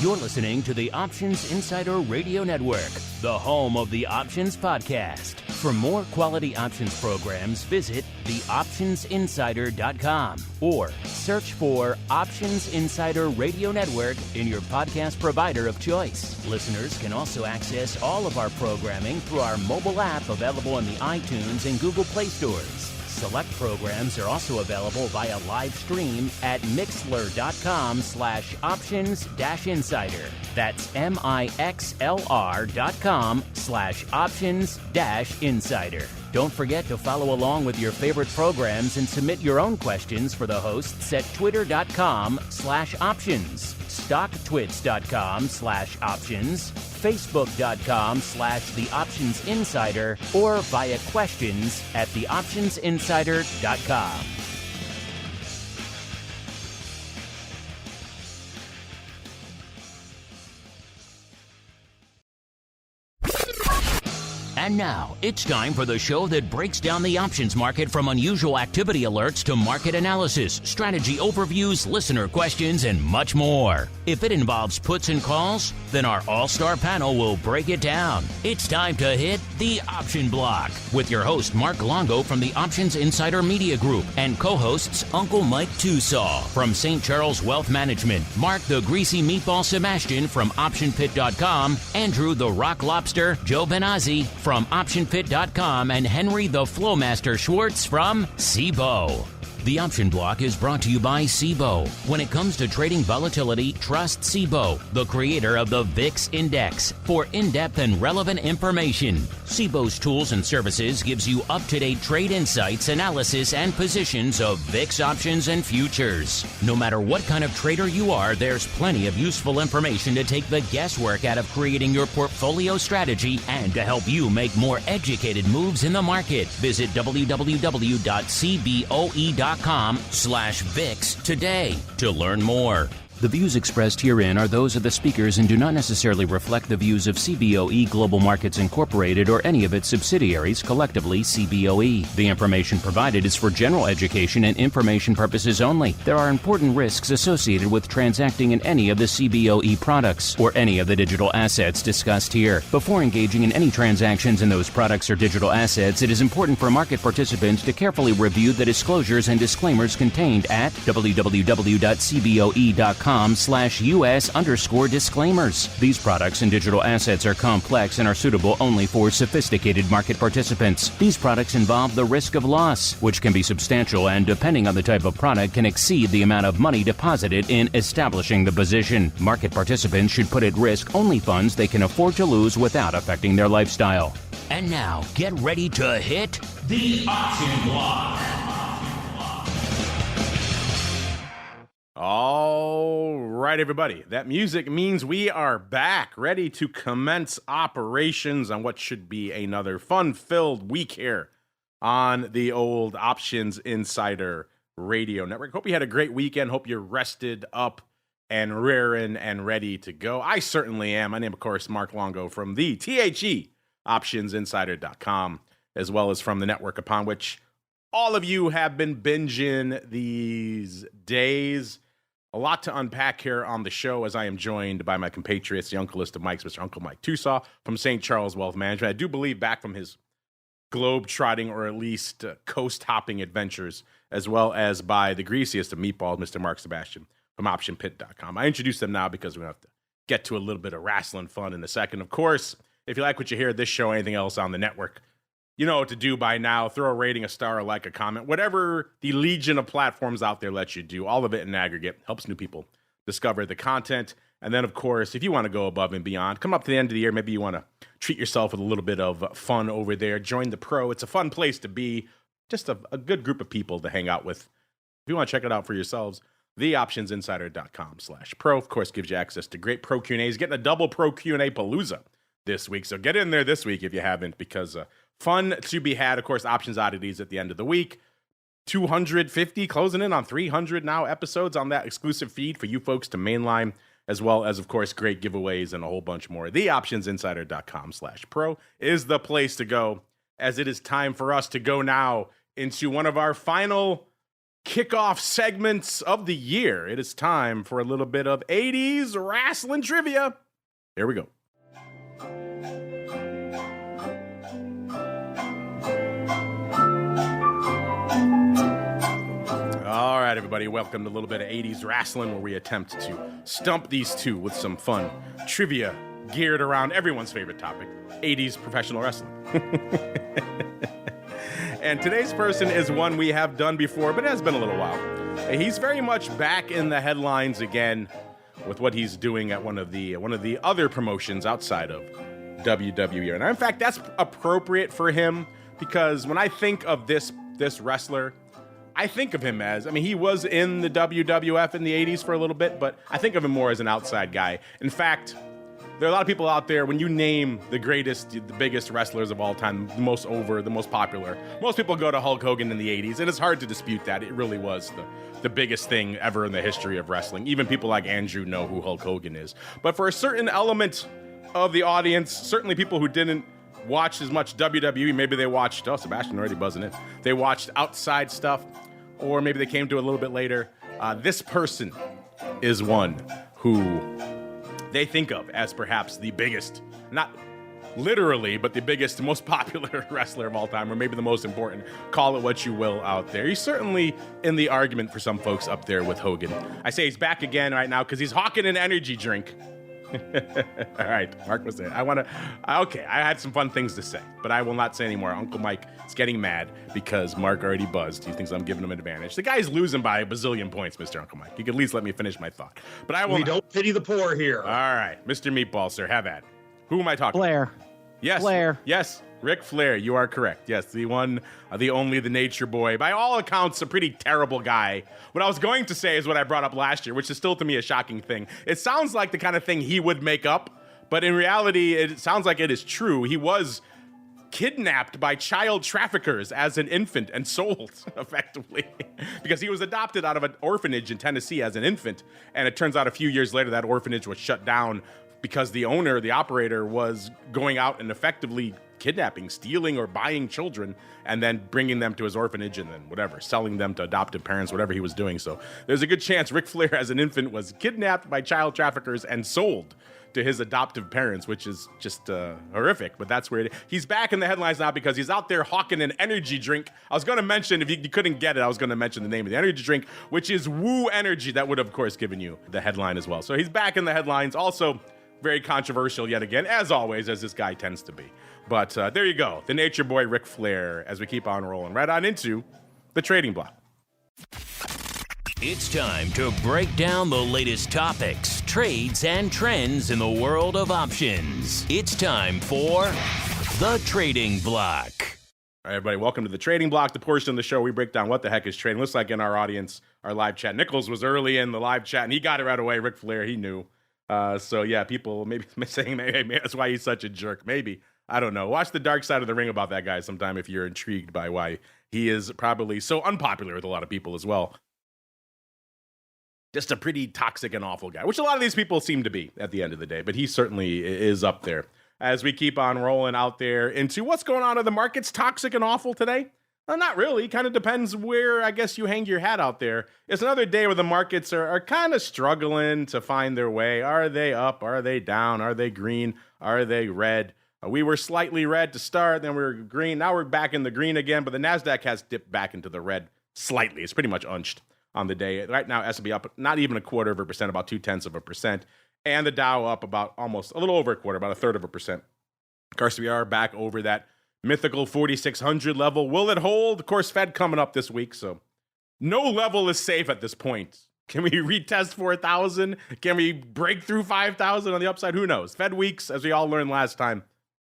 You're listening to the Options Insider Radio Network, the home of the Options Podcast. For more quality options programs, visit theoptionsinsider.com or search for Options Insider Radio Network in your podcast provider of choice. Listeners can also access all of our programming through our mobile app available in the iTunes and Google Play stores. Select programs are also available via live stream at mixlr.com/options-insider. That's mixlr.com/options-insider. Don't forget to follow along with your favorite programs and submit your own questions for the hosts at twitter.com/options, stocktwits.com/options, facebook.com/theoptionsinsider, or via questions at theoptionsinsider.com. And now, it's time for the show that breaks down the options market from unusual activity alerts to market analysis, strategy overviews, listener questions, and much more. If it involves puts and calls, then our all-star panel will break it down. It's time to hit the Option Block with your host, Mark Longo from the Options Insider Media Group, and co-hosts Uncle Mike TOSAW from St. Charles Wealth Management, Mark the Greasy Meatball Sebastian from OptionPit.com, Andrew the Rock Lobster Joe Benazzi from OptionPit.com, and Henry the Flowmaster Schwartz from SEBO. The Option Block is brought to you by SEBO. When it comes to trading volatility, trust SEBO, the creator of the VIX Index, for in-depth and relevant information. SEBO's tools and services gives you up-to-date trade insights, analysis, and positions of VIX options and futures. No matter what kind of trader you are, there's plenty of useful information to take the guesswork out of creating your portfolio strategy and to help you make more educated moves in the market. Visit www.cboe.com/VIX today to learn more. The views expressed herein are those of the speakers and do not necessarily reflect the views of CBOE Global Markets Incorporated or any of its subsidiaries, collectively CBOE. The information provided is for general education and information purposes only. There are important risks associated with transacting in any of the CBOE products or any of the digital assets discussed here. Before engaging in any transactions in those products or digital assets, it is important for market participants to carefully review the disclosures and disclaimers contained at www.cboe.com/US_disclaimers. These products and digital assets are complex and are suitable only for sophisticated market participants. These products involve the risk of loss, which can be substantial and, depending on the type of product, can exceed the amount of money deposited in establishing the position. Market participants should put at risk only funds they can afford to lose without affecting their lifestyle. And now, get ready to hit the Option Block. All right, everybody. That music means we are back, ready to commence operations on what should be another fun-filled week here on the old Options Insider Radio Network. Hope you had a great weekend. Hope you're rested up and raring and ready to go. I certainly am. My name, of course, Mark Longo from the THE OptionsInsider.com, as well as from the network upon which all of you have been binging these days. A lot to unpack here on the show as I am joined by my compatriots, the uncleist of Mikes, Mr. Uncle Mike TOSAW from St. Charles Wealth Management. I do believe back from his globe-trotting or at least coast-hopping adventures, as well as by the greasiest of meatballs, Mr. Mark Sebastian from OptionPit.com. I introduce them now because we're going to have to get to a little bit of wrestling fun in a second. Of course, if you like what you hear, this show, anything else on the network, you know what to do by now. Throw a rating, a star, or like, a comment. Whatever the legion of platforms out there let you do. All of it in aggregate helps new people discover the content. And then, of course, if you want to go above and beyond, come up to the end of the year. Maybe you want to treat yourself with a little bit of fun over there. Join the pro. It's a fun place to be. Just a good group of people to hang out with. If you want to check it out for yourselves, theoptionsinsider.com/pro. Of course, gives you access to great pro Q&As. Getting a double pro Q&A palooza this week. So get in there this week if you haven't, because fun to be had. Of course, options oddities at the end of the week. 250, closing in on 300 now episodes on that exclusive feed for you folks to mainline, as well as, of course, great giveaways and a whole bunch more. Theoptionsinsider.com/pro is the place to go, as it is time for us to go now into one of our final kickoff segments of the year, it is time for a little bit of 80s wrestling trivia. Here we go. All right, everybody, welcome to a little bit of 80s wrestling, where we attempt to stump these two with some fun trivia geared around everyone's favorite topic, 80s professional wrestling. And today's person is one we have done before, but it has been a little while. He's very much back in the headlines again with what he's doing at one of the other promotions outside of WWE. And in fact, that's appropriate for him, because when I think of this wrestler, I think of him as, he was in the WWF in the 80s for a little bit, but I think of him more as an outside guy. In fact, there are a lot of people out there, when you name the biggest wrestlers of all time, the most over, the most popular, most people go to Hulk Hogan in the 80s, and it's hard to dispute that. It really was the biggest thing ever in the history of wrestling. Even people like Andrew know who Hulk Hogan is. But for a certain element of the audience, certainly people who didn't watch as much WWE, maybe they watched, Sebastian already buzzing it, they watched outside stuff, or maybe they came to it a little bit later. This person is one who they think of as perhaps the biggest, not literally, but the biggest, most popular wrestler of all time, or maybe the most important. Call it what you will out there. He's certainly in the argument for some folks up there with Hogan. I say he's back again right now because he's hawking an energy drink. All right, Mark was there. I had some fun things to say, but I will not say anymore. Uncle Mike is getting mad because Mark already buzzed. He thinks I'm giving him an advantage. The guy's losing by a bazillion points, Mr. Uncle Mike. You could at least let me finish my thought. But I will. We don't pity the poor here. All right, Mr. Meatball, sir, have at it. Who am I talking Flair. about? Yes. Flair. Yes. Ric Flair, you are correct. Yes, the one, the only, the nature boy. By all accounts, a pretty terrible guy. What I was going to say is what I brought up last year, which is still to me a shocking thing. It sounds like the kind of thing he would make up, but in reality, it sounds like it is true. He was kidnapped by child traffickers as an infant and sold, effectively, because he was adopted out of an orphanage in Tennessee as an infant. And it turns out a few years later, that orphanage was shut down because the owner, the operator, was going out and effectively kidnapping, stealing, or buying children, and then bringing them to his orphanage and then whatever, selling them to adoptive parents, whatever he was doing. So there's a good chance Ric Flair as an infant was kidnapped by child traffickers and sold to his adoptive parents, which is just horrific, but that's where he's back in the headlines now because he's out there hawking an energy drink. I was going to mention, if you couldn't get it, I was going to mention the name of the energy drink, which is Woo Energy. That would, of course, given you the headline as well. So he's back in the headlines. Also, very controversial yet again, as always, as this guy tends to be. But there you go, the nature boy Ric Flair, as we keep on rolling right on into the trading block. It's time to break down the latest topics, trades, and trends in the world of options. It's time for the trading block. All right, everybody, welcome to the trading block, the portion of the show we break down what the heck is trading. Looks like in our audience, our live chat, Nichols was early in the live chat, and he got it right away. Ric Flair, he knew. So yeah, people maybe saying maybe that's why he's such a jerk. Maybe. I don't know. Watch the Dark Side of the Ring about that guy sometime if you're intrigued by why he is probably so unpopular with a lot of people as well. Just a pretty toxic and awful guy, which a lot of these people seem to be at the end of the day, but he certainly is up there. As we keep on rolling out there into what's going on in the markets, toxic and awful today? Well, not really. Kind of depends where, I guess, you hang your hat out there. It's another day where the markets are kind of struggling to find their way. Are they up? Are they down? Are they green? Are they red? We were slightly red to start, then we were green. Now we're back in the green again, but the NASDAQ has dipped back into the red slightly. It's pretty much unched on the day. Right now, S&P up not even 0.25%, about 0.2%. And the Dow up about almost a little over a quarter, about 1/3%. Of course, we are back over that mythical 4,600 level. Will it hold? Of course, Fed coming up this week, so no level is safe at this point. Can we retest 4,000? Can we break through 5,000 on the upside? Who knows? Fed weeks, as we all learned last time,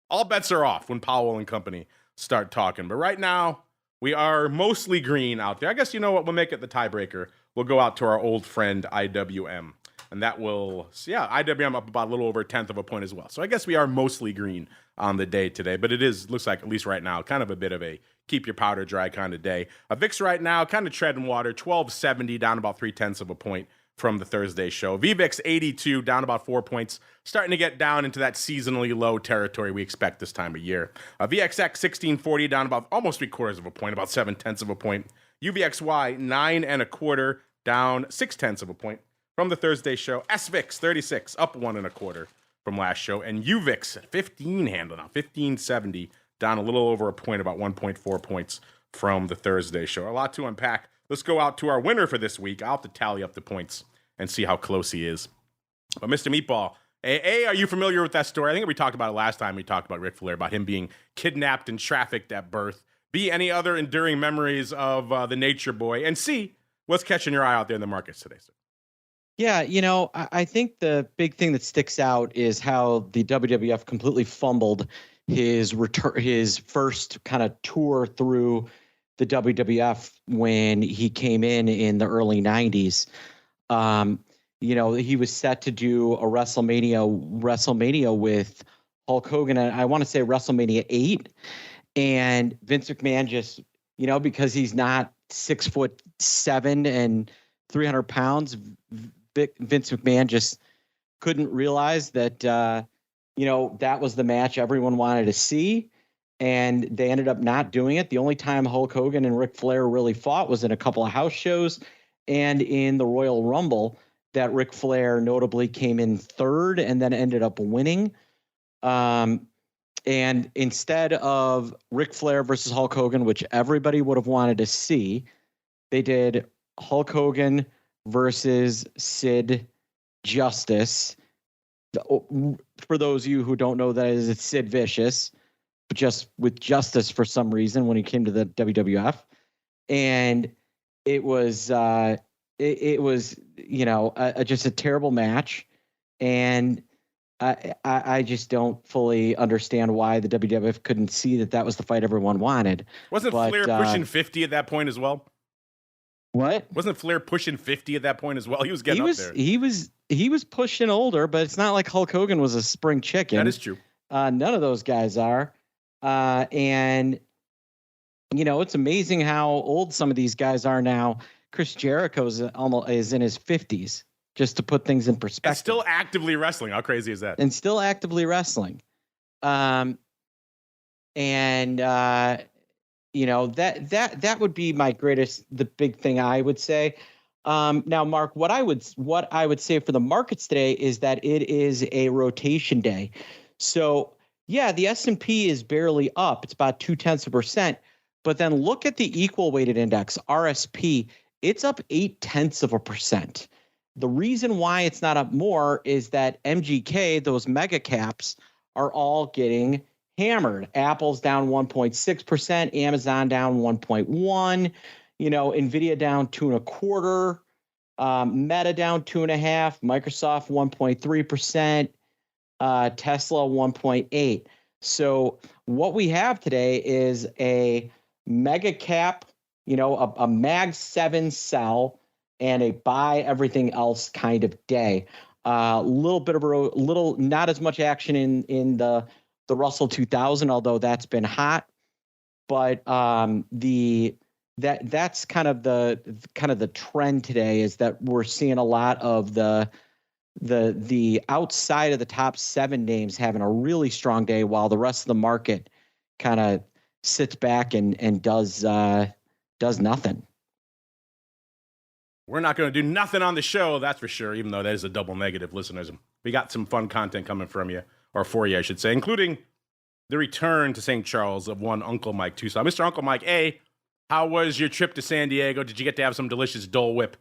all bets are off when Powell and company start talking. But right now, we are mostly green out there. I guess you know what? We'll make it the tiebreaker. We'll go out to our old friend IWM. And that will, IWM up about a little over 1/10 of a point as well. So I guess we are mostly green on the day today. But it looks like, at least right now, kind of a bit of a keep your powder dry kind of day. A VIX right now, kind of treading water, 1270, down about 0.3 of a point from the Thursday show. VVIX 82, down about 4 points, starting to get down into that seasonally low territory we expect this time of year. VXX 1640, down about almost 0.75 of a point, about 0.7 of a point. UVXY 9.25, down 0.6 of a point from the Thursday show. SVIX 36, up 1.25 from last show. And UVIX 15 handle now, 1570, down a little over a point, about 1.4 points from the Thursday show. A lot to unpack. Let's go out to our winner for this week. I'll have to tally up the points and see how close he is. But Mr. Meatball, A, are you familiar with that story? I think we talked about it last time we talked about Ric Flair, about him being kidnapped and trafficked at birth. B, any other enduring memories of the Nature Boy? And C, what's catching your eye out there in the markets today, sir? Yeah, I think the big thing that sticks out is how the WWF completely fumbled his first kind of tour through the WWF when he came in the early 90s. He was set to do a WrestleMania with Hulk Hogan, and I want to say WrestleMania 8. And Vince McMahon just, because he's not 6'7" and 300 pounds, Vince McMahon just couldn't realize that, that was the match everyone wanted to see. And they ended up not doing it. The only time Hulk Hogan and Ric Flair really fought was in a couple of house shows and in the Royal Rumble, that Ric Flair notably came in third and then ended up winning. And instead of Ric Flair versus Hulk Hogan, which everybody would have wanted to see, they did Hulk Hogan versus Sid Justice. For those of you who don't know, that is Sid Vicious, just with Justice for some reason when he came to the WWF. And it was just a terrible match. And I just don't fully understand why the WWF couldn't see that was the fight everyone wanted. Wasn't Flair pushing 50 at that point as well? What? Wasn't Flair pushing 50 at that point as well? He was getting up there. He was pushing older, but it's not like Hulk Hogan was a spring chicken. That is true. None of those guys are. And it's amazing how old some of these guys are now. Chris Jericho is in his 50s, just to put things in perspective. And still actively wrestling. How crazy is that? And still actively wrestling. That would be the big thing I would say. Now, Mark, what I would say for the markets today is that it is a rotation day. So yeah, the S&P is barely up. It's about 0.2%. But then look at the equal weighted index, RSP. It's up 0.8%. The reason why it's not up more is that MGK, those mega caps, are all getting hammered. Apple's down 1.6%, Amazon down 1.1%, Nvidia down 2.25%, Meta down 2.5%, Microsoft 1.3%, Tesla 1.8%. So what we have today is a mega cap, a Mag 7 sell and a buy everything else kind of day. Little not as much action in the Russell 2000, although that's been hot. But that's kind of the trend today, is that we're seeing a lot of the outside of the top 7 names having a really strong day, while the rest of the market kind of sits back and does nothing. We're not going to do nothing on the show, that's for sure, even though that is a double negative, listeners. We got some fun content coming from you, or for you, I should say, including the return to St. Charles of one Uncle Mike TOSAW. Mr. Uncle Mike, A, how was your trip to San Diego? Did you get to have some delicious Dole Whip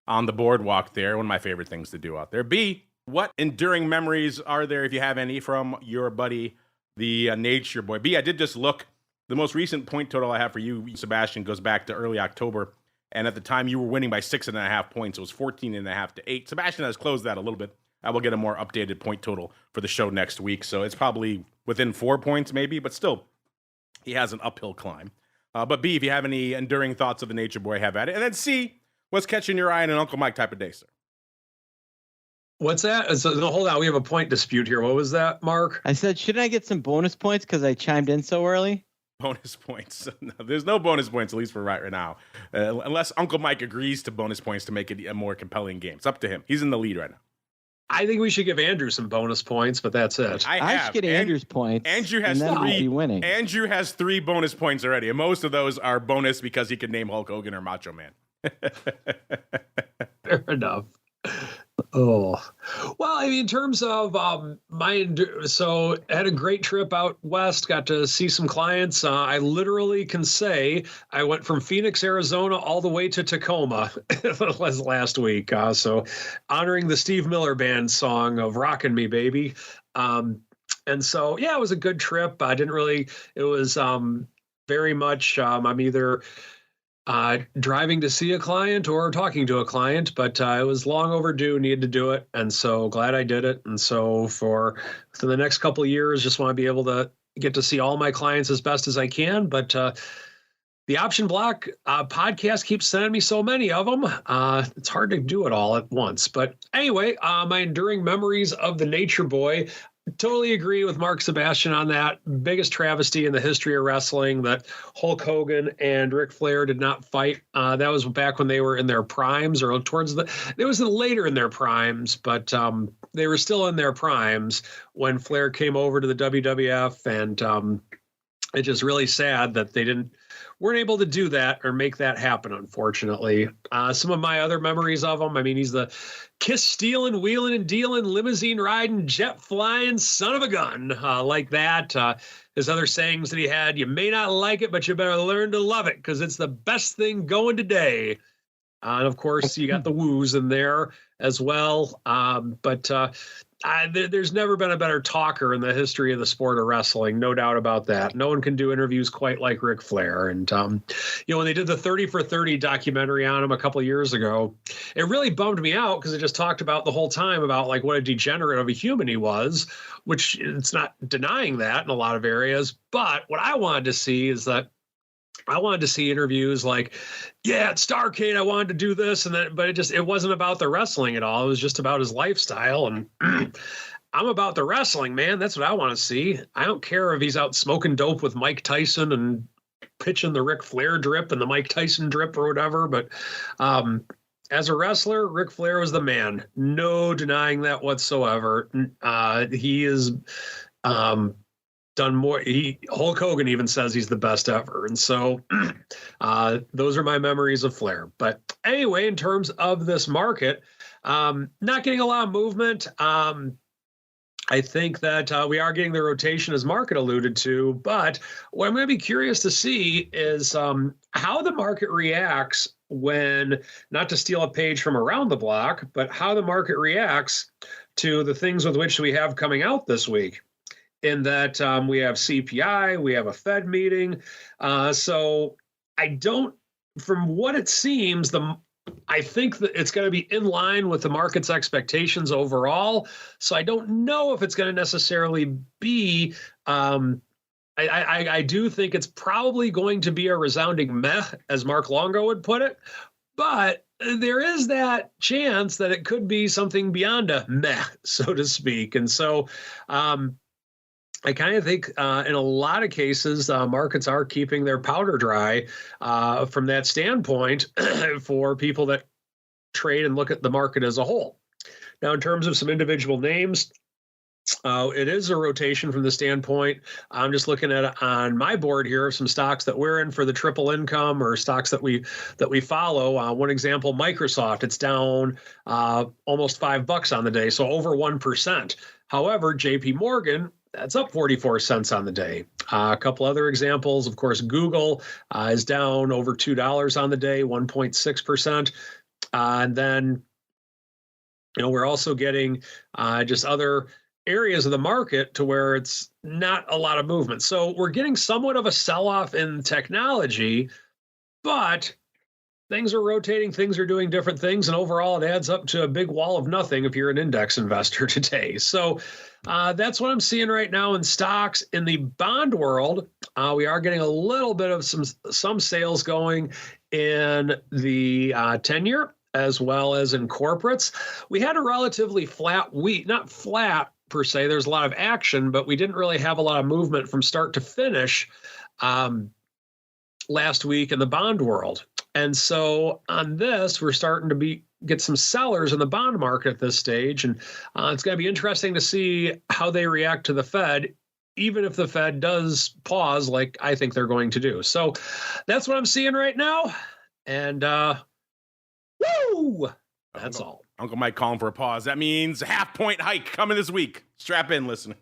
on the boardwalk there? One of my favorite things to do out there. B, what enduring memories are there, if you have any, from your buddy, the Nature Boy? B, I did just look. The most recent point total I have for you, Sebastian, goes back to early October. And at the time, you were winning by 6.5 points. It was 14.5 to 8. Sebastian has closed that a little bit. I will get a more updated point total for the show next week. So it's probably within 4 points, maybe. But still, he has an uphill climb. But B, if you have any enduring thoughts of the Nature Boy, have at it. And then C, what's catching your eye in an Uncle Mike type of day, sir? What's that? So, hold on. We have a point dispute here. What was that, Mark? I said, shouldn't I get some bonus points because I chimed in so early? Bonus points. No, there's no bonus points, at least for right now. Unless Uncle Mike agrees to bonus points to make it a more compelling game. It's up to him. He's in the lead right now. I think we should give Andrew some bonus points, but that's it. I should get Andrew's points. Andrew has and then I'll be winning. Andrew has 3 bonus points already, and most of those are bonus because he could name Hulk Hogan or Macho Man. Fair enough. Oh, well, I mean, in terms of so I had a great trip out west, got to see some clients. I literally can say I went from Phoenix, Arizona, all the way to Tacoma last week. So honoring the Steve Miller Band song of Rockin' Me, Baby. And so, yeah, it was a good trip. It was very much, I'm either driving to see a client or talking to a client, but it was long overdue, needed to do it. And so glad I did it. And so for the next couple of years, just want to be able to get to see all my clients as best as I can. But the Option Block podcast keeps sending me so many of them. It's hard to do it all at once. But anyway, my enduring memories of the Nature Boy. Totally agree with Mark Sebastian on that. Biggest travesty in the history of wrestling that Hulk Hogan and Ric Flair did not fight. That was back when they were in their primes, or it was later in their primes, but they were still in their primes when Flair came over to the WWF, and it's just really sad that they weren't able to do that or make that happen, unfortunately. Some of my other memories of him, I mean, he's the kiss stealing, wheeling and dealing, limousine riding, jet flying son of a gun, like that. His other sayings that he had, you may not like it, but you better learn to love it because it's the best thing going today. And of course, you got the woos in there as well. But there's never been a better talker in the history of the sport of wrestling, no doubt about that. No one can do interviews quite like Ric Flair. And, when they did the 30 for 30 documentary on him a couple of years ago, it really bummed me out because it just talked about the whole time about like what a degenerate of a human he was, which it's not denying that in a lot of areas. But what I wanted to see is that I wanted to see interviews like, yeah, at Starrcade, I wanted to do this and that, but it wasn't about the wrestling at all. It was just about his lifestyle. And I'm about the wrestling, man. That's what I want to see. I don't care if he's out smoking dope with Mike Tyson and pitching the Ric Flair drip and the Mike Tyson drip or whatever. But as a wrestler, Ric Flair was the man. No denying that whatsoever. He is done more. Hulk Hogan even says he's the best ever. And so those are my memories of Flair. But anyway, in terms of this market, not getting a lot of movement. I think that we are getting the rotation as Market alluded to, but what I'm going to be curious to see is how the market reacts when, not to steal a page from Around the Block, but how the market reacts to the things with which we have coming out this week. In that we have CPI, we have a Fed meeting. So I don't, from what it seems, I think that it's going to be in line with the market's expectations overall. So I don't know if it's going to necessarily be, I do think it's probably going to be a resounding meh, as Mark Longo would put it. But there is that chance that it could be something beyond a meh, so to speak. And so, I kind of think in a lot of cases, markets are keeping their powder dry from that standpoint for people that trade and look at the market as a whole. Now, in terms of some individual names, it is a rotation from the standpoint. I'm just looking at it on my board here of some stocks that we're in for the triple income or stocks that we follow. One example, Microsoft, it's down almost $5 on the day, so over 1%. However, JP Morgan, that's up 44 cents on the day. A couple other examples, of course, Google is down over $2 on the day, 1.6%. And then, we're also getting just other areas of the market to where it's not a lot of movement. So we're getting somewhat of a sell-off in technology, but things are rotating, things are doing different things, and overall it adds up to a big wall of nothing if you're an index investor today. So that's what I'm seeing right now in stocks. In the bond world, we are getting a little bit of some sales going in the 10-year as well as in corporates. We had a relatively flat week, not flat per se. There's a lot of action, but we didn't really have a lot of movement from start to finish last week in the bond world. And so on this, we're starting to be get some sellers in the bond market at this stage. And it's going to be interesting to see how they react to the Fed, even if the Fed does pause like I think they're going to do. So that's what I'm seeing right now. And woo! That's all. Uncle Mike calling for a pause. That means a half-point hike coming this week. Strap in, listeners.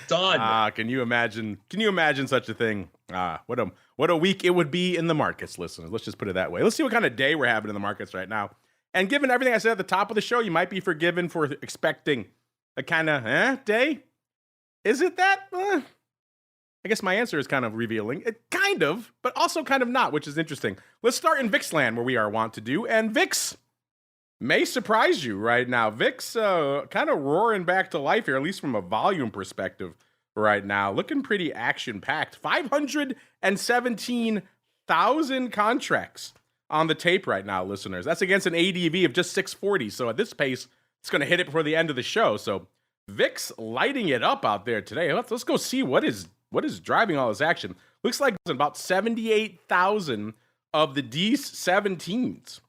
Done. Can you imagine? Can you imagine such a thing? What a week it would be in the markets, listeners. Let's just put it that way. Let's see what kind of day we're having in the markets right now. And given everything I said at the top of the show, you might be forgiven for expecting a kind of day. Is it that? I guess my answer is kind of revealing. Kind of, but also kind of not, which is interesting. Let's start in VIX land, where we are wont to do. And VIX may surprise you right now. VIX kind of roaring back to life here, at least from a volume perspective right now. Looking pretty action-packed. 517,000 contracts on the tape right now, listeners. That's against an ADV of just 640. So at this pace, it's going to hit it before the end of the show. So VIX lighting it up out there today. Let's go see what is driving all this action. Looks like about 78,000 of the D17s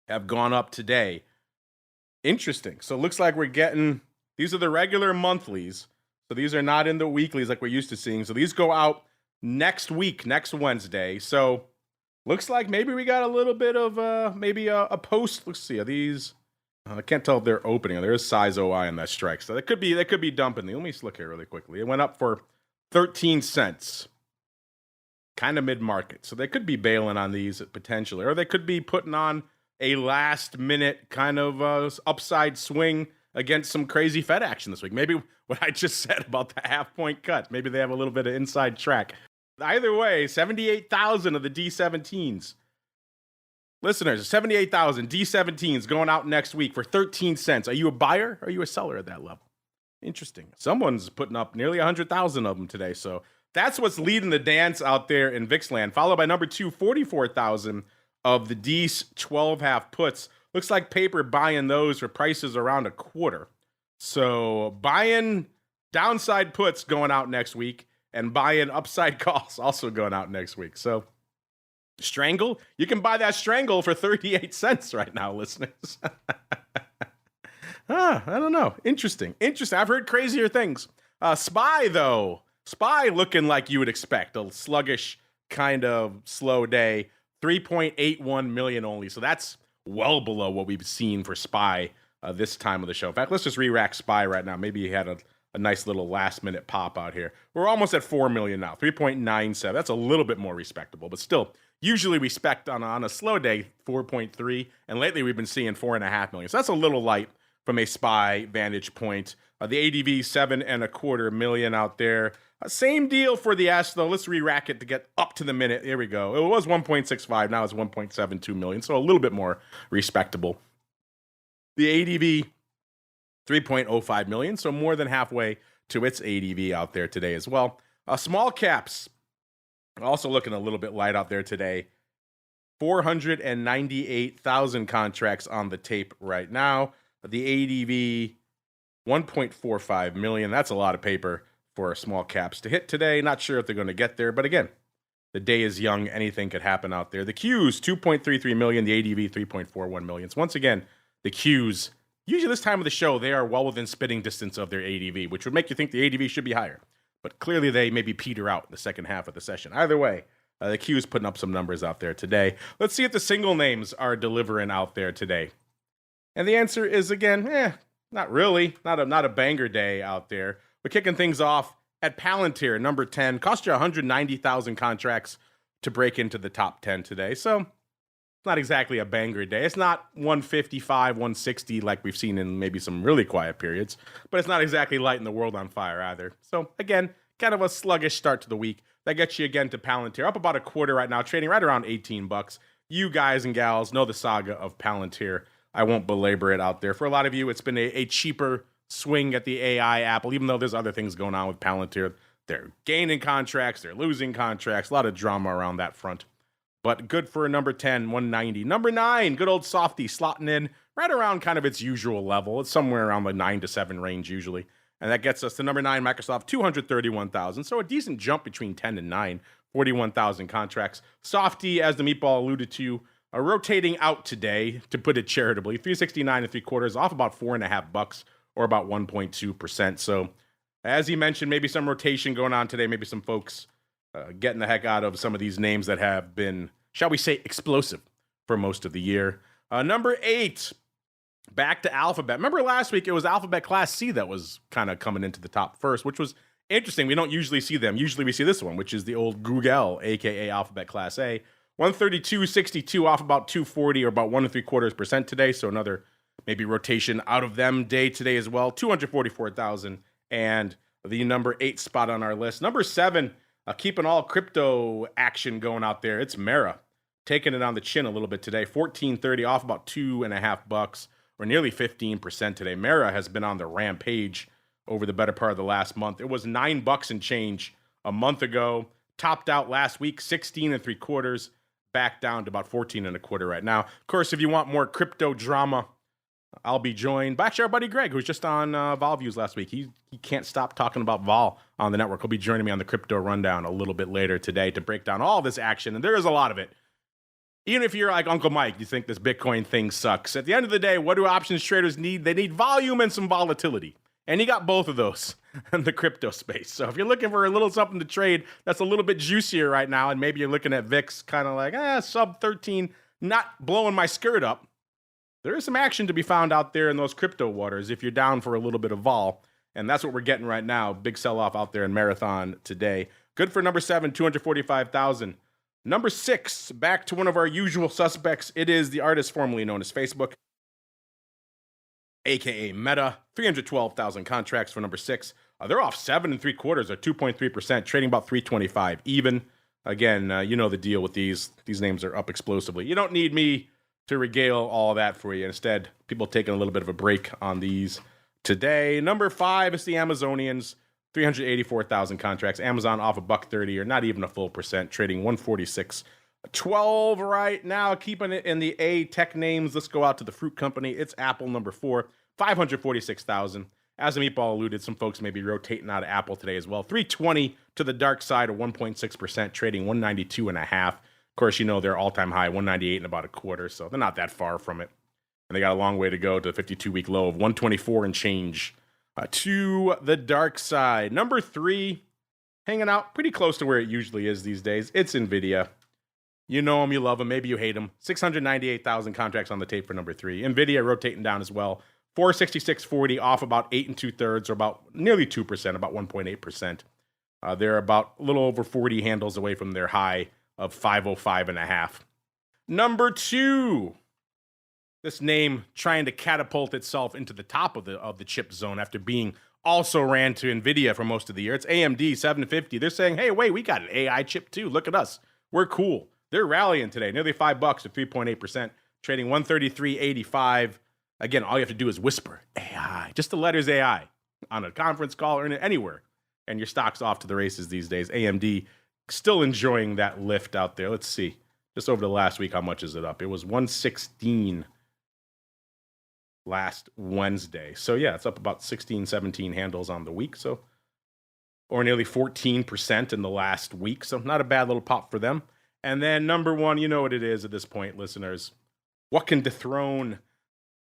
have gone up today. Interesting. So it looks like we're getting, these are the regular monthlies. So these are not in the weeklies like we're used to seeing. So these go out next week, next Wednesday. So looks like maybe we got a little bit of maybe a post. Let's see. Are these? I can't tell if they're opening. There is size OI on that strike. So that could be dumping. Let me just look here really quickly. It went up for 13 cents. Kind of mid-market. So they could be bailing on these potentially. Or they could be putting on a last-minute kind of upside swing against some crazy Fed action this week. Maybe what I just said about the half-point cut. Maybe they have a little bit of inside track. Either way, 78,000 of the D17s. Listeners, 78,000 D17s going out next week for 13 cents. Are you a buyer or are you a seller at that level? Interesting. Someone's putting up nearly 100,000 of them today. So that's what's leading the dance out there in VIX land. Followed by number 2, 44,000 of the D's 12 half puts. Looks like paper buying those for prices around a quarter. So buying downside puts going out next week and buying upside calls also going out next week. So strangle, you can buy that strangle for 38 cents right now, listeners. I don't know. Interesting. I've heard crazier things. SPY, though. SPY looking like you would expect. A sluggish, kind of slow day. 3.81 million only. So that's well below what we've seen for SPY this time of the show. In fact, let's just re-rack SPY right now. Maybe he had a nice little last-minute pop out here. We're almost at 4 million now. 3.97. That's a little bit more respectable, but still, usually we expect on a slow day 4.3, and lately we've been seeing 4.5 million. So that's a little light from a SPY vantage point. The ADV 7.25 million out there. Same deal for the S, though. Let's re-rack it to get up to the minute. Here we go. It was 1.65. Now it's 1.72 million. So a little bit more respectable. The ADV 3.05 million. So more than halfway to its ADV out there today as well. Small caps also looking a little bit light out there today. 498,000 contracts on the tape right now. The ADV 1.45 million. That's a lot of paper for small caps to hit today. Not sure if they're going to get there, but again, the day is young. Anything could happen out there. The Qs 2.33 million. The ADV 3.41 million. So once again, the Qs, usually this time of the show, they are well within spitting distance of their ADV, which would make you think the ADV should be higher. But clearly they maybe peter out in the second half of the session. Either way, the Q's putting up some numbers out there today. Let's see if the single names are delivering out there today. And the answer is, again, not really. Not a banger day out there. We're kicking things off at Palantir, number 10. Cost you 190,000 contracts to break into the top 10 today. So it's not exactly a banger day. It's not 155, 160 like we've seen in maybe some really quiet periods. But it's not exactly lighting the world on fire either. So again, kind of a sluggish start to the week. That gets you again to Palantir. Up about a quarter right now, trading right around 18 bucks. You guys and gals know the saga of Palantir. I won't belabor it out there. For a lot of you, it's been a cheaper swing at the AI Apple, even though there's other things going on with Palantir. They're gaining contracts, they're losing contracts, a lot of drama around that front. But good for number 10, 190. Number 9, good old softy, slotting in right around kind of its usual level. It's somewhere around the 9 to 7 range usually. And that gets us to number 9, Microsoft, 231,000. So a decent jump between 10 and 9, 41,000 contracts. Softy, as the meatball alluded to, rotating out today, to put it charitably, 369 and 3/4, off about $4.50 or about 1.2%. So as he mentioned, maybe some rotation going on today, maybe some folks getting the heck out of some of these names that have been, shall we say, explosive for most of the year. Number 8, back to Alphabet. Remember last week it was Alphabet Class C that was kind of coming into the top first, which was interesting. We don't usually see them. Usually we see this one, which is the old Google, aka Alphabet Class A. 132.62, off about 240 or about 1 3/4% today. So another maybe rotation out of them day today as well. 244,000 and the number 8 spot on our list. Number 7, keeping all crypto action going out there. It's Mara, taking it on the chin a little bit today. 14.30, off about $2.50 or nearly 15% today. Mara has been on the rampage over the better part of the last month. It was $9 and change a month ago. Topped out last week 16 3/4, back down to about 14 1/4 right now. Of course, if you want more crypto drama, I'll be joined by actually our buddy Greg, who was just on Vol Views last week. He can't stop talking about Vol on the network. He'll be joining me on the Crypto Rundown a little bit later today to break down all this action, and there is a lot of it. Even if you're like Uncle Mike, you think this Bitcoin thing sucks. At the end of the day, what do options traders need? They need volume and some volatility. And you got both of those in the crypto space. So if you're looking for a little something to trade that's a little bit juicier right now, and maybe you're looking at VIX kind of like, sub 13, not blowing my skirt up, there is some action to be found out there in those crypto waters if you're down for a little bit of vol. And that's what we're getting right now. Big sell-off out there in Marathon today. Good for number 7, 245,000. Number 6, back to one of our usual suspects. It is the artist formerly known as Facebook, aka Meta. 312,000 contracts for number 6. They're off 7 3/4 or 2.3%, trading about 325 even. Again, you know the deal with these. These names are up explosively. You don't need me to regale all that for you. Instead, people taking a little bit of a break on these today. Number 5 is the Amazonians. 384,000 contracts. Amazon off $1.30 or not even a full percent, trading 146.12 right now. Keeping it in the A tech names. Let's go out to the fruit company. It's Apple, number 4, 546,000. As the meatball alluded, some folks may be rotating out of Apple today as well. 320 to the dark side of 1.6%, trading 192.5. Of course, you know their all-time high, 198 and about 1/4, so they're not that far from it. And they got a long way to go to the 52-week low of 124 and change. To the dark side. Number 3, hanging out pretty close to where it usually is these days. It's NVIDIA. You know them, you love them, maybe you hate them. 698,000 contracts on the tape for number 3. NVIDIA rotating down as well. 466.40, off about 8 2/3 or about nearly 2%, about 1.8%. They're about a little over 40 handles away from their high of 505.5. Number 2. This name trying to catapult itself into the top of the chip zone after being also ran to NVIDIA for most of the year. It's AMD, 750. They're saying, hey, wait, we got an AI chip too. Look at us. We're cool. They're rallying today, nearly $5 at 3.8%, trading 133.85. Again, all you have to do is whisper AI, just the letters AI on a conference call or anywhere, and your stock's off to the races these days. AMD still enjoying that lift out there. Let's see. Just over the last week, how much is it up? It was 116 last Wednesday. So yeah, it's up about 16, 17 handles on the week. So, or nearly 14% in the last week. So not a bad little pop for them. And then number 1, you know what it is at this point, listeners. What can dethrone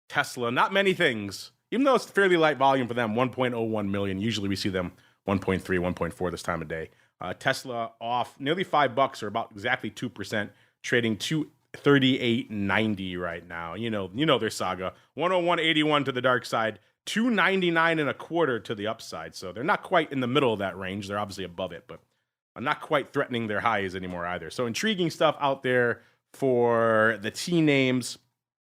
Tesla? Not many things. Even though it's fairly light volume for them, 1.01 million. Usually we see them 1.3, 1.4 this time of day. Tesla off nearly $5 or about exactly 2%, trading 238.90 right now. You know their saga. 101.81 to the dark side, 299.25 to the upside. So they're not quite in the middle of that range. They're obviously above it, but not quite threatening their highs anymore either. So intriguing stuff out there for the T names.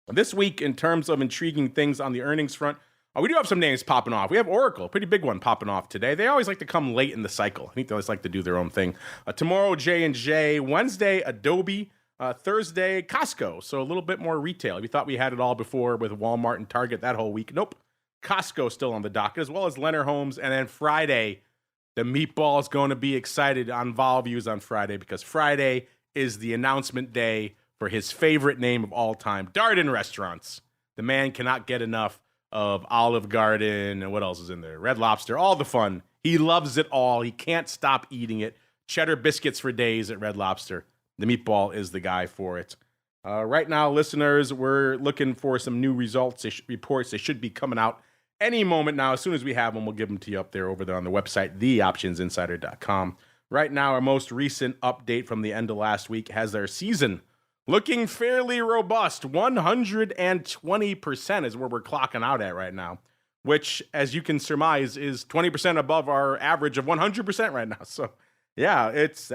This week, in terms of intriguing things on the earnings front, we do have some names popping off. We have Oracle, pretty big one popping off today. They always like to come late in the cycle. I think they always like to do their own thing. Tomorrow, J&J. Wednesday, Adobe. Thursday, Costco. So a little bit more retail. We thought we had it all before with Walmart and Target that whole week. Nope. Costco still on the docket, as well as Leonard Homes. And then Friday, the meatball is going to be excited on Vol Views on Friday, because Friday is the announcement day for his favorite name of all time, Darden Restaurants. The man cannot get enough of Olive Garden and what else is in there? Red Lobster, all the fun. He loves it all. He can't stop eating it. Cheddar biscuits for days at Red Lobster. The meatball is the guy for it. Right now, listeners, we're looking for some new results, reports. They should be coming out any moment now. As soon as we have them, we'll give them to you up there over there on the website, theoptionsinsider.com. Right now, our most recent update from the end of last week has their season looking fairly robust. 120% is where we're clocking out at right now, which, as you can surmise, is 20% above our average of 100% right now. So, yeah, it's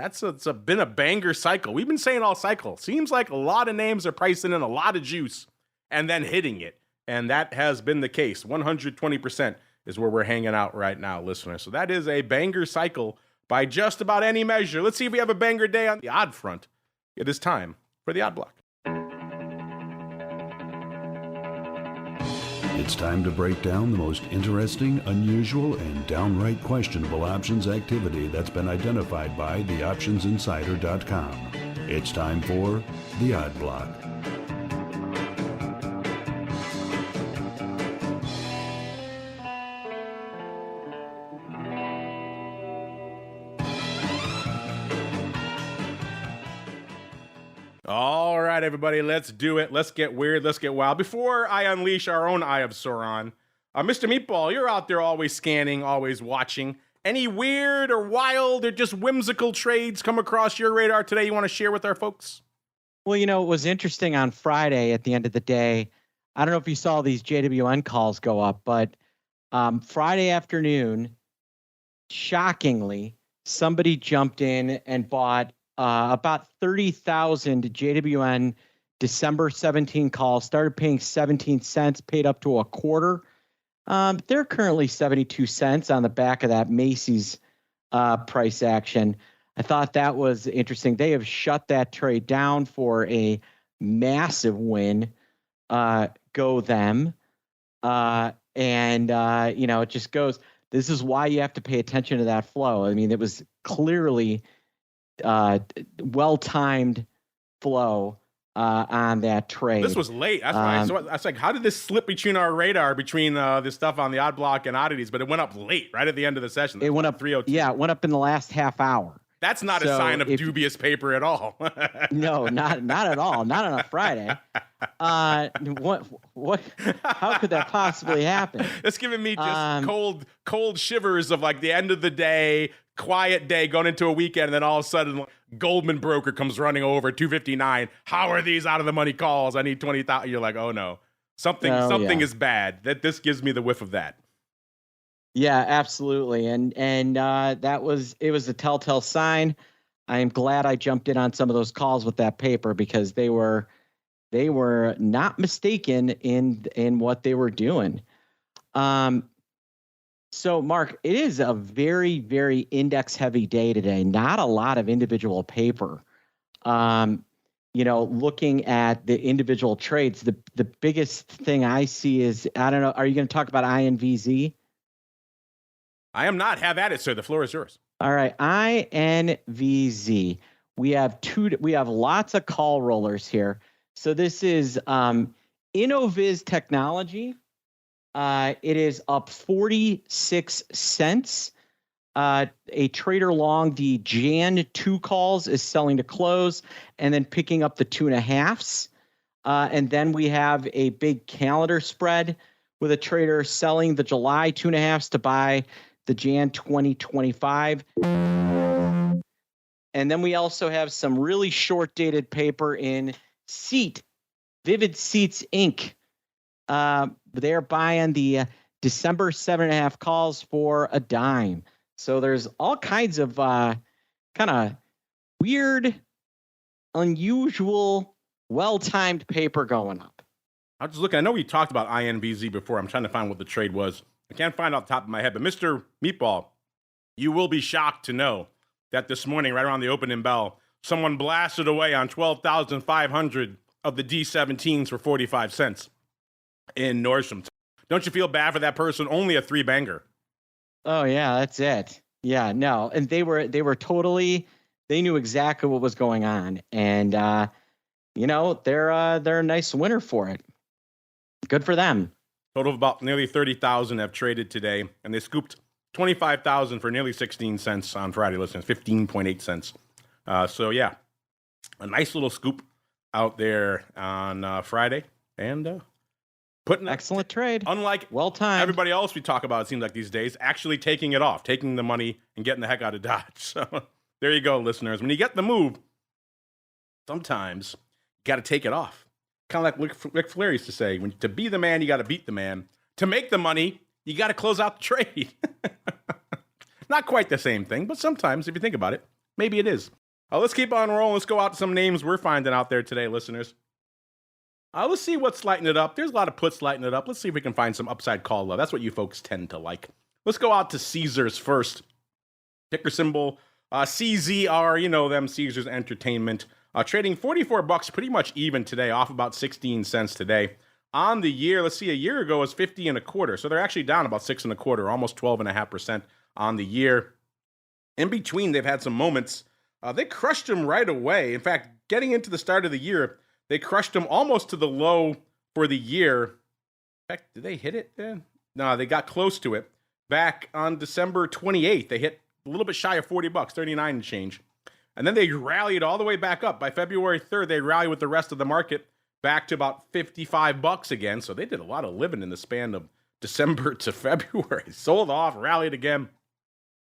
been a banger cycle. We've been saying all cycle. Seems like a lot of names are pricing in a lot of juice and then hitting it. And that has been the case. 120% is where we're hanging out right now, listeners. So that is a banger cycle by just about any measure. Let's see if we have a banger day on the odd front. It is time for the odd block. It's time to break down the most interesting, unusual, and downright questionable options activity that's been identified by theoptionsinsider.com. It's time for the odd block. All right, everybody, let's do it. Let's get weird. Let's get wild. Before I unleash our own Eye of Sauron, Mr. Meatball, you're out there always scanning, always watching. Any weird or wild or just whimsical trades come across your radar today you want to share with our folks? Well, it was interesting on Friday at the end of the day. I don't know if you saw these JWN calls go up, but Friday afternoon, shockingly, somebody jumped in and bought about 30,000 JWN December 17 calls, started paying 17 cents, paid up to a quarter. They're currently 72 cents on the back of that Macy's price action. I thought that was interesting. They have shut that trade down for a massive win. Go them. It just goes, this is why you have to pay attention to that flow. I mean, it was clearly well-timed flow on that trade. This was late. That's why. So I was like, how did this slip between our radar between this stuff on the odd block and oddities? But it went up late, right at the end of the session. It went up 302. Yeah, it went up in the last half hour. That's not a sign of dubious paper at all. No, not at all. Not on a Friday. What? How could that possibly happen? It's giving me just cold shivers of like the end of the day, quiet day going into a weekend, and then all of a sudden Goldman broker comes running over 259. How are these out of the money calls? I need 20,000. You're like, oh no, something is bad. This gives me the whiff of that. Yeah, absolutely. And it was a telltale sign. I am glad I jumped in on some of those calls with that paper because they were not mistaken in what they were doing. So Mark, it is a very, very index heavy day today. Not a lot of individual paper. Looking at the individual trades, the biggest thing I see is, I don't know, are you going to talk about INVZ? I am not. Have at it, sir. The floor is yours. All right. INVZ. We have lots of call rollers here. So this is InnoViz Technology. It is up 46 cents. A trader long the Jan 2 calls is selling to close and then picking up the 2.5s. And then we have a big calendar spread with a trader selling the July 2.5s to buy the Jan 2025. And then we also have some really short dated paper in Vivid Seats Inc. They're buying the December 7.5 calls for a dime. So there's all kinds of kind of weird, unusual, well-timed paper going up. I was just looking. I know we talked about INVZ before. I'm trying to find what the trade was. I can't find it off the top of my head, but Mr. Meatball, you will be shocked to know that this morning, right around the opening bell, someone blasted away on 12,500 of the D17s for 45 cents in Nordstrom. Don't you feel bad for that person? Only a 3-banger. Oh yeah, that's it. Yeah, no, and they knew exactly what was going on, and they're a nice winner for it. Good for them. Total of about nearly 30,000 have traded today, and they scooped 25,000 for nearly 16 cents on Friday. Listen, 15.8 cents. So yeah, a nice little scoop. out there on Friday and putting excellent trade. Unlike well timed. Everybody else we talk about, it seems like these days, actually taking it off, taking the money and getting the heck out of Dodge. So there you go, listeners. When you get the move, sometimes you got to take it off. Kind of like Ric Flair used to say, to be the man, you got to beat the man. To make the money, you got to close out the trade. Not quite the same thing, but sometimes, if you think about it, maybe it is. Let's keep on rolling. Let's go out to some names we're finding out there today, listeners. Let's see what's lighting it up. There's a lot of puts lighting it up. Let's see if we can find some upside call love. That's what you folks tend to like. Let's go out to Caesars first. Ticker symbol CZR. You know them, Caesars Entertainment. Trading $44, pretty much even today, off about 16 cents today. On the year, let's see, a year ago was 50 and a quarter. So they're actually down about 6 and a quarter, almost 12.5% on the year. In between, they've had some moments. They crushed them right away. In fact, getting into the start of the year, they crushed them almost to the low for the year. In fact, did they hit it then? No, they got close to it. Back on December 28th, they hit a little bit shy of $40, 39 and change. And then they rallied all the way back up. By February 3rd, they rallied with the rest of the market back to about $55 again. So they did a lot of living in the span of December to February. Sold off, rallied again.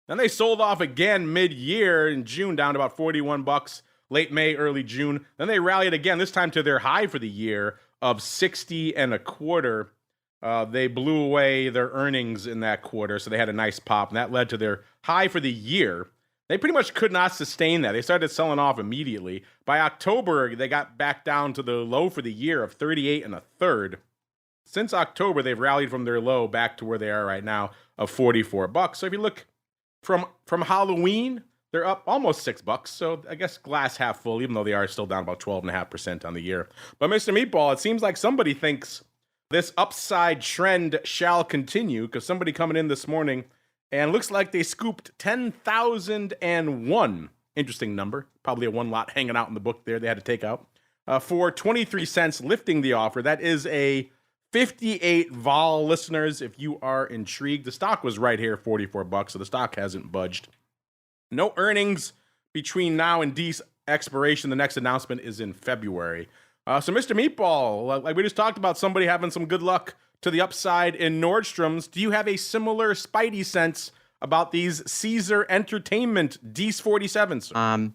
Then they sold off again mid-year in June down to about $41, late May, early June. Then they rallied again, this time to their high for the year of 60 and a quarter. They blew away their earnings in that quarter, so they had a nice pop, and that led to their high for the year. They pretty much could not sustain that. They started selling off immediately. By October, they got back down to the low for the year of 38 and a third. Since October, they've rallied from their low back to where they are right now of $44. So if you look from Halloween, they're up almost $6. So I guess glass half full, even though they are still down about 12.5% on the year. But Mr. Meatball, it seems like somebody thinks this upside trend shall continue, because somebody coming in this morning and looks like they scooped 10,001. Interesting number. Probably a one lot hanging out in the book there they had to take out. For 23 cents, lifting the offer. That is a 58 vol, listeners, if you are intrigued. The stock was right here, $44, so the stock hasn't budged. No earnings between now and D's expiration. The next announcement is in February. So Mr. Meatball, like we just talked about, somebody having some good luck to the upside in Nordstrom's. Do you have a similar spidey sense about these Caesar Entertainment D's 47s?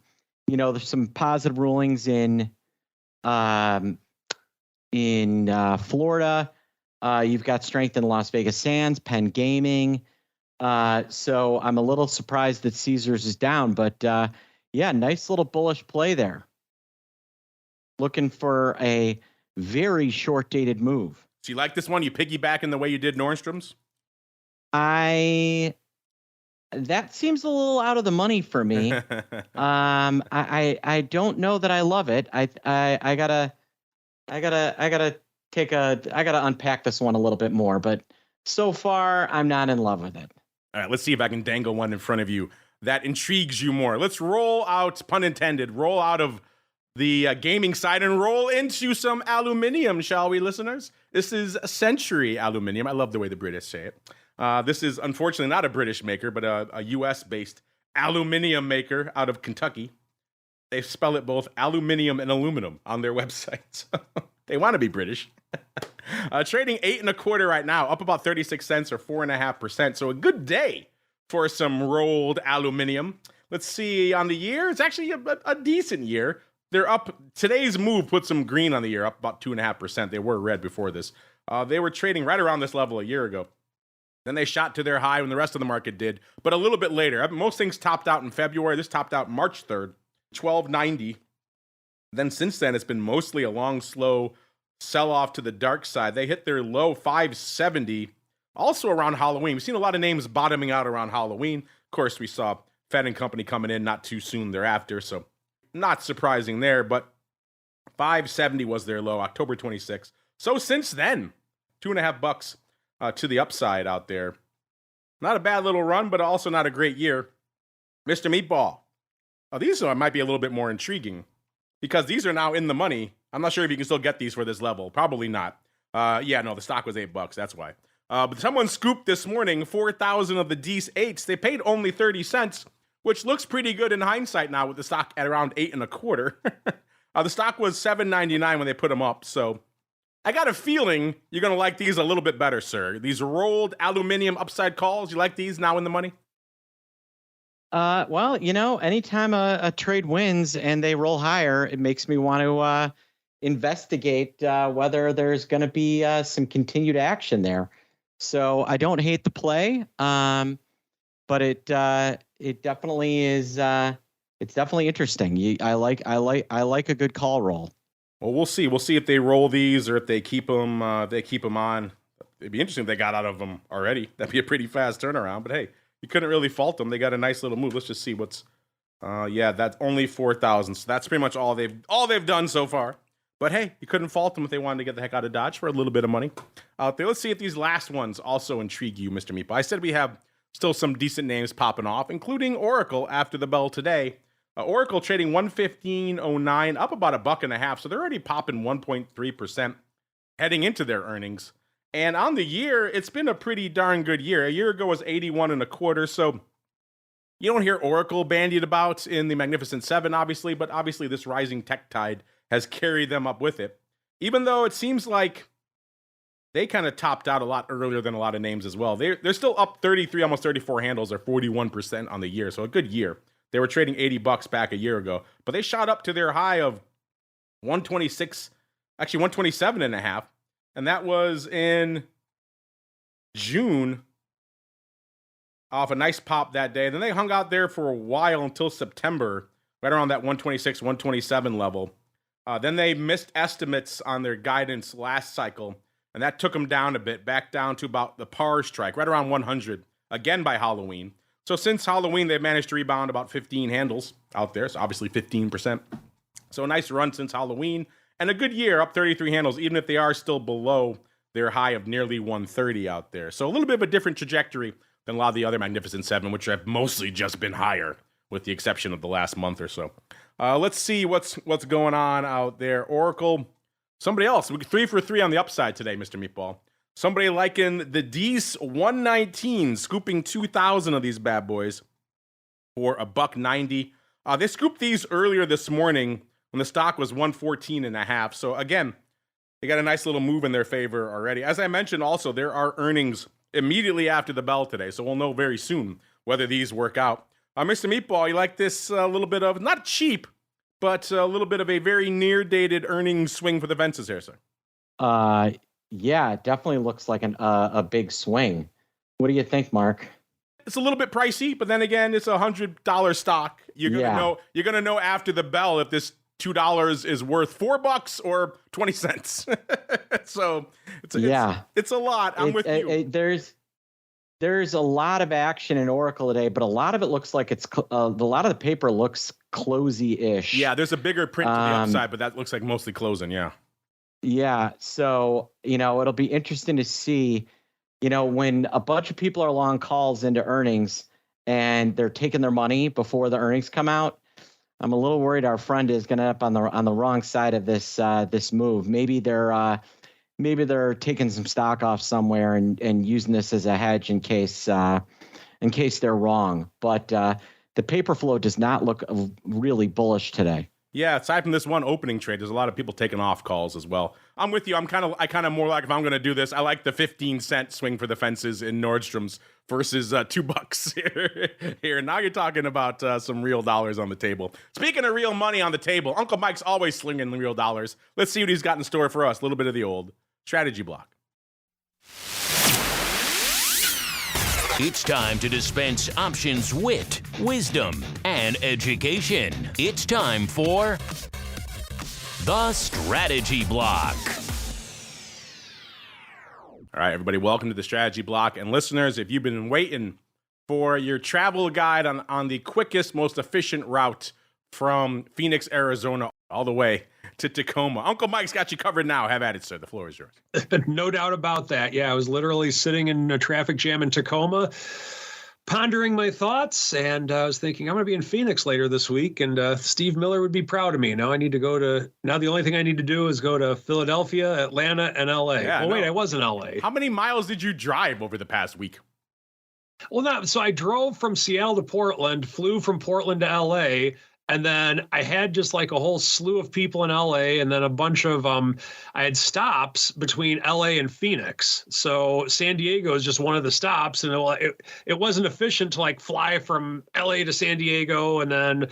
There's some positive rulings in Florida. You've got strength in Las Vegas Sands, Penn Gaming. So I'm a little surprised that Caesars is down, but nice little bullish play there. Looking for a very short-dated move. So you like this one? You piggyback in the way you did Nordstrom's? That seems a little out of the money for me. I don't know that I love it. I gotta unpack this one a little bit more, but so far I'm not in love with it. All right, let's see if I can dangle one in front of you that intrigues you more. Let's roll out, pun intended, roll out of the gaming side and roll into some aluminum, shall we, listeners? This is Century Aluminum. I love the way the British say it. This is unfortunately not a British maker, but a US-based aluminum maker out of Kentucky. They spell it both aluminium and aluminum on their website. They want to be British. Trading 8 and a quarter right now, up about 36 cents or 4.5%. So a good day for some rolled aluminum. Let's see on the year. It's actually a decent year. They're up. Today's move put some green on the year, up about 2.5%. They were red before this. They were trading right around this level a year ago. Then they shot to their high when the rest of the market did, but a little bit later. Most things topped out in February. This topped out March 3rd, 1290. Then since then, it's been mostly a long, slow sell-off to the dark side. They hit their low 570, also around Halloween. We've seen a lot of names bottoming out around Halloween. Of course, we saw Fed and Company coming in not too soon thereafter, so not surprising there, but 570 was their low, October 26th. So since then, $2.5 to the upside out there. Not a bad little run, but also not a great year. Mr. Meatball. These might be a little bit more intriguing because these are now in the money. I'm not sure if you can still get these for this level. Probably not. The stock was $8. That's why. But someone scooped this morning 4,000 of the D's 8s. They paid only 30 cents, which looks pretty good in hindsight now with the stock at around 8 and a quarter. The stock was $7.99 when they put them up, so I got a feeling you're going to like these a little bit better, sir. These rolled aluminum upside calls, you like these now in the money? Well, anytime a trade wins and they roll higher, it makes me want to investigate whether there's going to be some continued action there. So I don't hate the play, but it definitely is. It's definitely interesting. I like a good call roll. Well, we'll see. We'll see if they roll these or if they keep them. They keep them on. It'd be interesting if they got out of them already. That'd be a pretty fast turnaround. But hey, you couldn't really fault them. They got a nice little move. Let's just see what's. Yeah, that's only 4,000. So that's pretty much all they've done so far. But hey, you couldn't fault them if they wanted to get the heck out of Dodge for a little bit of money out there. Let's see if these last ones also intrigue you, Mr. Meatball. I said we have still some decent names popping off, including Oracle after the bell today. Oracle trading 115.09, up about $1.50, so they're already popping 1.3% heading into their earnings. And on the year, it's been a pretty darn good year. A year ago was 81.25, so you don't hear Oracle bandied about in the Magnificent Seven, obviously, but obviously this rising tech tide has carried them up with it. Even though it seems like they kind of topped out a lot earlier than a lot of names as well. They're still up 33, almost 34 handles, or 41% on the year, so a good year. They were trading $80 back a year ago, but they shot up to their high of 126, actually 127.5, and that was in June off a nice pop that day. Then they hung out there for a while until September, right around that 126, 127 level. Then they missed estimates on their guidance last cycle, and that took them down a bit, back down to about the par strike, right around 100, again by Halloween. So since Halloween, they've managed to rebound about 15 handles out there, so obviously 15%. So a nice run since Halloween, and a good year, up 33 handles, even if they are still below their high of nearly 130 out there. So a little bit of a different trajectory than a lot of the other Magnificent Seven, which have mostly just been higher, with the exception of the last month or so. Let's see what's going on out there. Oracle, somebody else. 3 for 3 on the upside today, Mr. Meatball. Somebody liking the Dees 119, scooping 2,000 of these bad boys for $1.90. They scooped these earlier this morning when the stock was 114.5. So again, they got a nice little move in their favor already. As I mentioned, also there are earnings immediately after the bell today, so we'll know very soon whether these work out. Mr. Meatball, you like this little bit of not cheap, but a little bit of a very near dated earnings swing for the fences here, sir? Yeah, it definitely looks like a big swing. What do you think, Mark? It's a little bit pricey, but then again, it's $100 stock. You're gonna know after the bell if this $2 is worth $4 or 20 cents. So it's a lot. I'm with you. There's a lot of action in Oracle today, but a lot of it looks like a lot of the paper looks closey-ish. Yeah, there's a bigger print to the upside, but that looks like mostly closing. Yeah. Yeah, so, it'll be interesting to see, when a bunch of people are long calls into earnings and they're taking their money before the earnings come out. I'm a little worried our friend is going to end up on the wrong side of this move. Maybe they're taking some stock off somewhere and using this as a hedge in case they're wrong. But the paper flow does not look really bullish today. Yeah, aside from this one opening trade, there's a lot of people taking off calls as well. I'm with you. I kind of more like, if I'm going to do this, I like the 15-cent swing for the fences in Nordstrom's versus $2 here. Now you're talking about some real dollars on the table. Speaking of real money on the table, Uncle Mike's always slinging the real dollars. Let's see what he's got in store for us. A little bit of the old strategy block. It's time to dispense options, wit, wisdom, and education. It's time for the Strategy Block. All right, everybody, welcome to the Strategy Block. And listeners, if you've been waiting for your travel guide on the quickest, most efficient route from Phoenix, Arizona, all the way to Tacoma, Uncle Mike's got you covered now. Have at it, sir. The floor is yours. No doubt about that. Yeah, I was literally sitting in a traffic jam in Tacoma, pondering my thoughts, and I was thinking, I'm going to be in Phoenix later this week, and Steve Miller would be proud of me. Now the only thing I need to do is go to Philadelphia, Atlanta, and LA. Yeah, wait, I was in LA. How many miles did you drive over the past week? Well, so I drove from Seattle to Portland, flew from Portland to LA, And then I had just like a whole slew of people in LA, and then a bunch of I had stops between LA and Phoenix. So San Diego is just one of the stops, and it wasn't efficient to like fly from LA to San Diego and then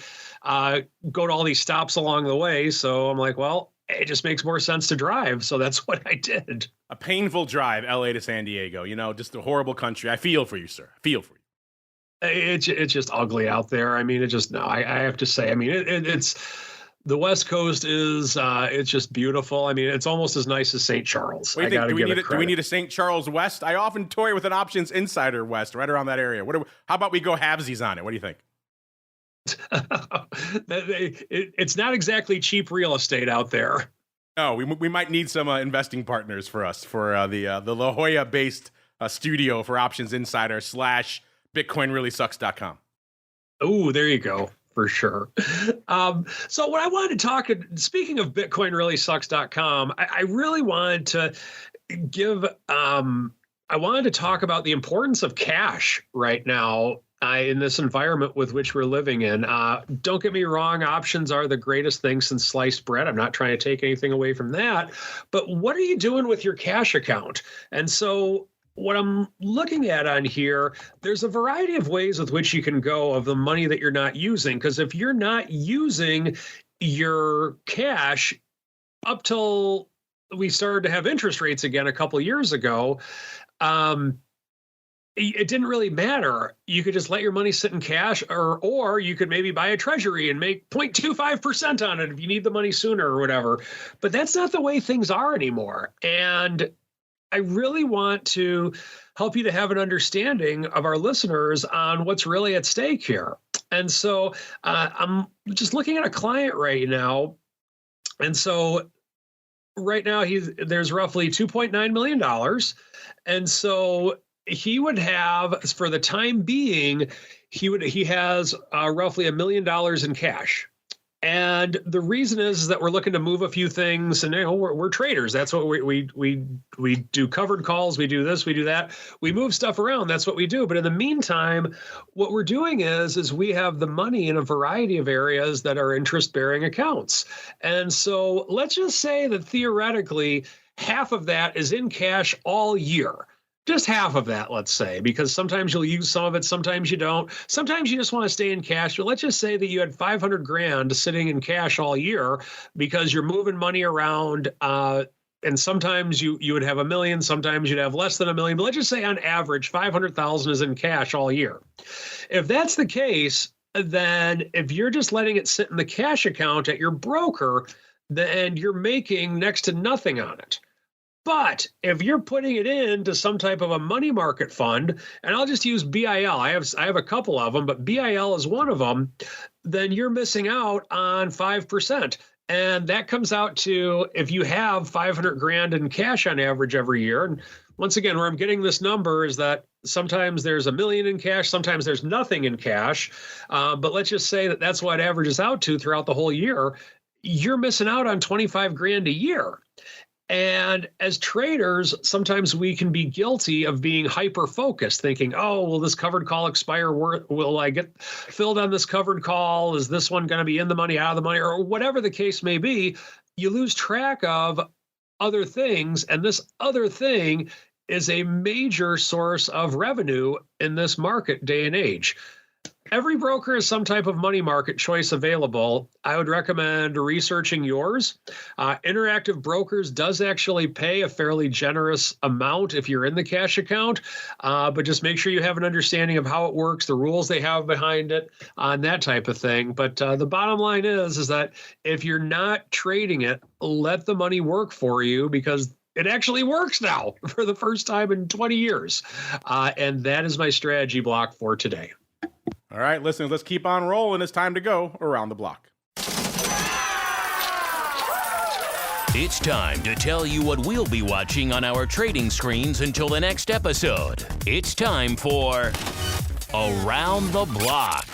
go to all these stops along the way. So I'm like, well, it just makes more sense to drive. So that's what I did. A painful drive, LA to San Diego. You know, just a horrible country. I feel for you, sir. I feel for you. It's just ugly out there. I mean, I have to say, I mean, it's the West Coast is it's just beautiful. I mean, it's almost as nice as St. Charles. What do you think? Do we need a St. Charles West? I often toy with an Options Insider West, right around that area. How about we go halvesies on it? What do you think? It's not exactly cheap real estate out there. No, we might need some investing partners for us for the La Jolla based studio for Options Insider / BitcoinReallySucks.com. Oh, there you go. For sure. So what I wanted to talk, speaking of BitcoinReallySucks.com, I really wanted to I wanted to talk about the importance of cash right now in this environment with which we're living in. Don't get me wrong, options are the greatest thing since sliced bread. I'm not trying to take anything away from that. But what are you doing with your cash account? And so what I'm looking at on here, there's a variety of ways with which you can go of the money that you're not using. Because if you're not using your cash up till we started to have interest rates again a couple of years ago, it didn't really matter. You could just let your money sit in cash, or you could maybe buy a treasury and make 0.25% on it if you need the money sooner or whatever. But that's not the way things are anymore. And I really want to help you to have an understanding of our listeners on what's really at stake here. And so I'm just looking at a client right now. And so right now there's roughly $2.9 million. And so he would have, for the time being, he has roughly $1 million in cash. And the reason is that we're looking to move a few things, and we're traders. That's what we do. Covered calls. We do this. We do that. We move stuff around. That's what we do. But in the meantime, what we're doing is we have the money in a variety of areas that are interest-bearing accounts. And so let's just say that theoretically, half of that is in cash all year. Just half of that, let's say, because sometimes you'll use some of it, sometimes you don't. Sometimes you just want to stay in cash. But let's just say that you had 500 grand sitting in cash all year because you're moving money around. And sometimes you would have $1 million, sometimes you'd have less than $1 million. But let's just say on average, 500,000 is in cash all year. If that's the case, then if you're just letting it sit in the cash account at your broker, then you're making next to nothing on it. But if you're putting it into some type of a money market fund, and I'll just use BIL, I have a couple of them, but BIL is one of them, then you're missing out on 5%. And that comes out to, if you have 500 grand in cash on average every year, and once again, where I'm getting this number is that sometimes there's $1 million in cash, sometimes there's nothing in cash. But let's just say that that's what it averages out to throughout the whole year. You're missing out on 25 grand a year. And as traders, sometimes we can be guilty of being hyper-focused, thinking, oh, will this covered call expire? Will I get filled on this covered call? Is this one going to be in the money, out of the money? Or whatever the case may be, you lose track of other things. And this other thing is a major source of revenue in this market day and age. Every broker has some type of money market choice available. I would recommend researching yours. Interactive Brokers does actually pay a fairly generous amount if you're in the cash account, but just make sure you have an understanding of how it works, the rules they have behind it, and that type of thing. But the bottom line is that if you're not trading it, let the money work for you, because it actually works now for the first time in 20 years. And that is my strategy block for today. All right, listeners, let's keep on rolling. It's time to go around the block. It's time to tell you what we'll be watching on our trading screens until the next episode. It's time for Around the Block.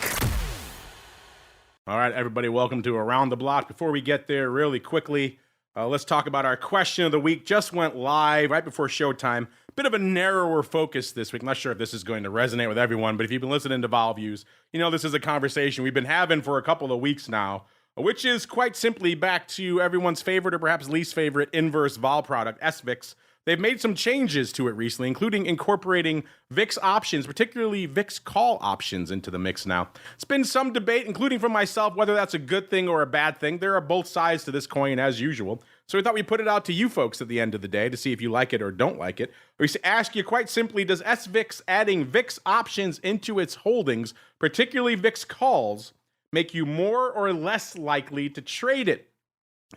All right, everybody, welcome to Around the Block. Before we get there, really quickly, Let's talk about our question of the week. Just went live right before showtime. Bit of a narrower focus this week. I'm not sure if this is going to resonate with everyone, but if you've been listening to Vol Views, you know this is a conversation we've been having for a couple of weeks now, which is quite simply back to everyone's favorite or perhaps least favorite inverse vol product, SVIX. They've made some changes to it recently, including incorporating VIX options, particularly VIX call options, into the mix now. It's been some debate, including from myself, whether that's a good thing or a bad thing. There are both sides to this coin, as usual. So we thought we'd put it out to you folks at the end of the day to see if you like it or don't like it. We ask you quite simply, does SVIX adding VIX options into its holdings, particularly VIX calls, make you more or less likely to trade it?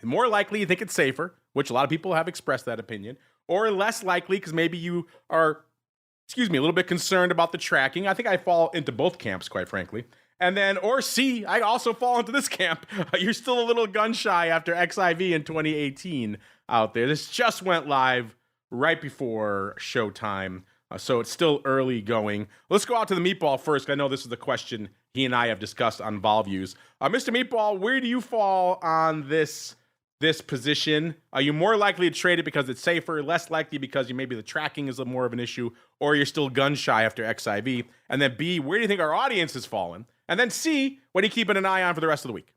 More likely, you think it's safer, which a lot of people have expressed that opinion, or less likely because maybe you are, a little bit concerned about the tracking. I think I fall into both camps, quite frankly. And then, or C, I also fall into this camp. You're still a little gun shy after XIV in 2018 out there. This just went live right before showtime, so it's still early going. Let's go out to the Meatball first. I know this is the question he and I have discussed on Vol Views. Mr. Meatball, where do you fall on this position? Are you more likely to trade it because it's safer, less likely because maybe the tracking is more of an issue, or you're still gun shy after XIV? And then B, where do you think our audience has fallen? And then C, what are you keeping an eye on for the rest of the week?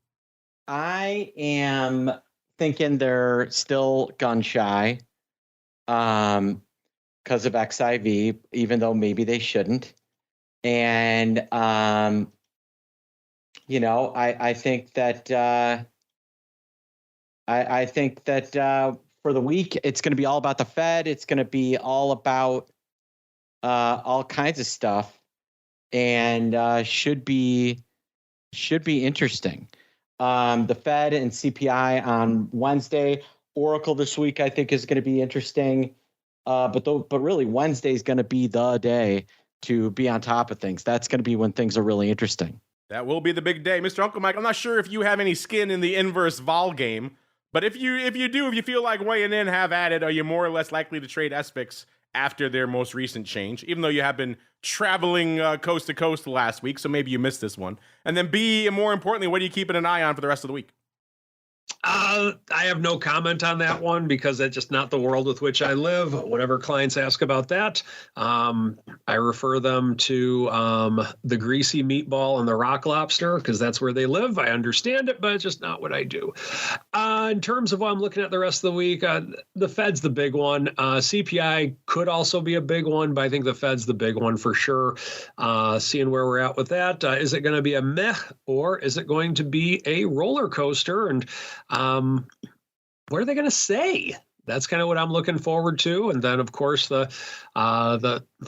I am thinking they're still gun shy because of XIV, even though maybe they shouldn't. And, I think that I think that for the week, it's going to be all about the Fed. It's going to be all about all kinds of stuff, and should be interesting. The Fed and CPI on Wednesday. Oracle this week, I think, is going to be interesting. But really, Wednesday is going to be the day to be on top of things. That's going to be when things are really interesting. That will be the big day. Mr. Uncle Mike, I'm not sure if you have any skin in the inverse vol game, but if you feel like weighing in, have at it. Are you more or less likely to trade SVIX after their most recent change, even though you have been traveling coast to coast last week, so maybe you missed this one? And then B, and more importantly, what are you keeping an eye on for the rest of the week? I have no comment on that one because that's just not the world with which I live. Whatever clients ask about that, I refer them to the greasy meatball and the rock lobster because that's where they live. I understand it, but it's just not what I do. In terms of what I'm looking at the rest of the week, the Fed's the big one. CPI could also be a big one, but I think the Fed's the big one for sure. Seeing where we're at with that. Is it going to be a meh or is it going to be a roller coaster? And what are they going to say? That's kind of what I'm looking forward to. And then, of course, the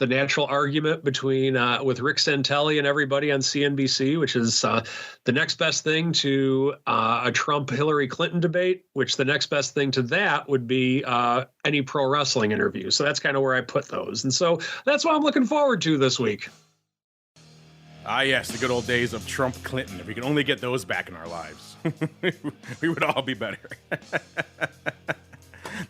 natural argument between with Rick Santelli and everybody on CNBC, which is the next best thing to a Trump-Hillary Clinton debate, which the next best thing to that would be any pro wrestling interview. So that's kind of where I put those. And so that's what I'm looking forward to this week. Ah, yes, the good old days of Trump Clinton. If we could only get those back in our lives, we would all be better.